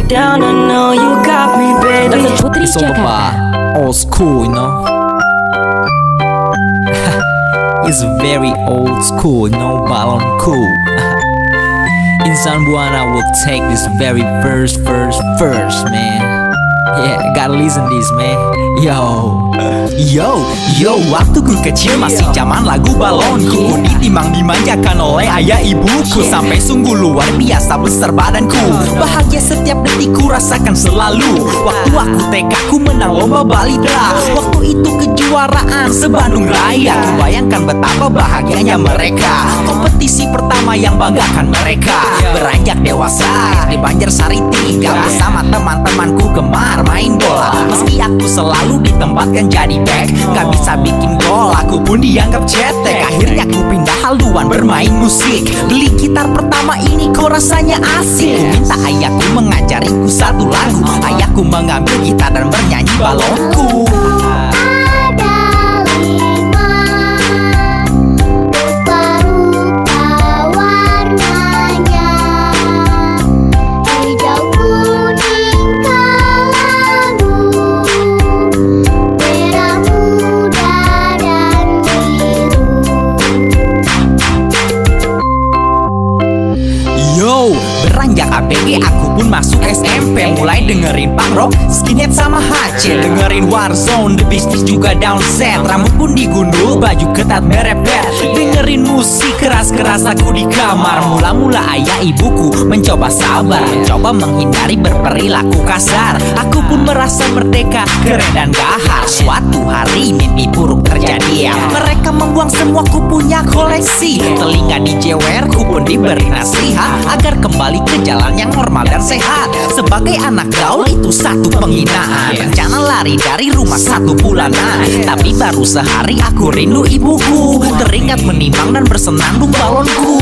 down, I know you got me, baby. Putri It's all about old school, you know. It's very old school, no balon cool. Insan Buana will take this very first, man. Yeah, gotta listen this, man. Yo, waktu ku kecil masih zaman lagu balonku. Ditimang dimanjakan oleh ayah ibuku, sampai sungguh luar biasa besar badanku. Bahagia setiap detik ku rasakan selalu. Waktu aku TK ku menang lomba balidra. Waktu itu kejuaraan se-Bandung Raya. Ku bayangkan betapa bahagianya mereka. Kompetisi pertama yang banggakan mereka. Beranjak dewasa di Banjarsari 3 bersama teman-temanku gemar main bola. Meski aku selalu ditempatkan jadi back, gak bisa bikin gol, aku pun dianggap cetek. Akhirnya aku pindah haluan bermain musik. Beli gitar pertama ini kok rasanya asik. Ku minta ayahku mengajariku satu lagu. Ayahku mengambil gitar dan bernyanyi balonku. Beranjak ABG aku pun masuk SMP. Mulai dengerin punk rock, skinhead sama HC. Dengerin Warzone, The Beasties juga downset. Rambut pun digundul, baju ketat merepet. Dengerin musik keras-keras aku di kamar. Mula-mula ayah ibuku mencoba sabar, mencoba menghindari berperilaku kasar. Aku pun merasa merdeka, keren dan gahar. Suatu hari mimpi buruk terjadi. Mereka membuang semua ku punya koleksi. Telinga dijewer, ku pun diberi nasihat agar kembali ke jalan yang normal dan sehat. Sebagai anak gaul itu satu penghinaan. Rencana lari dari rumah 1 bulanan, tapi baru sehari aku rindu ibuku. Teringat menimang dan bersenandung balonku.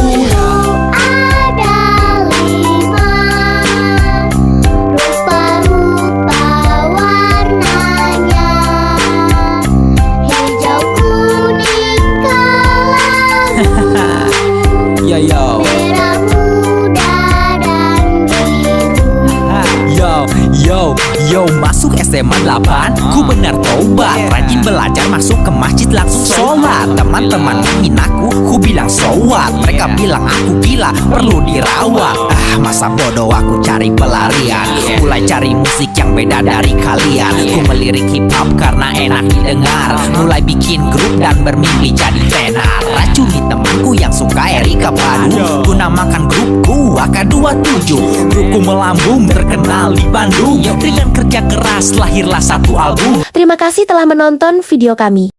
Yo, masuk SMA 8, ku benar tobat. Rajin belajar, masuk ke masjid langsung sholat. Teman-teman menghinaku, ku bilang so what. Mereka bilang aku gila, perlu dirawat. Masa bodoh aku cari pelarian. Mulai cari musik yang beda dari kalian. Ku melirik hip hop karena enak didengar. Mulai bikin grup dan bermimpi jadi tenar. Racuni temanku yang suka Erika Padu. Ku namakan grupku AK27. Grupku melambung terkenal di Bandung. Dengan kerja keras lahirlah satu album. Terima kasih telah menonton video kami.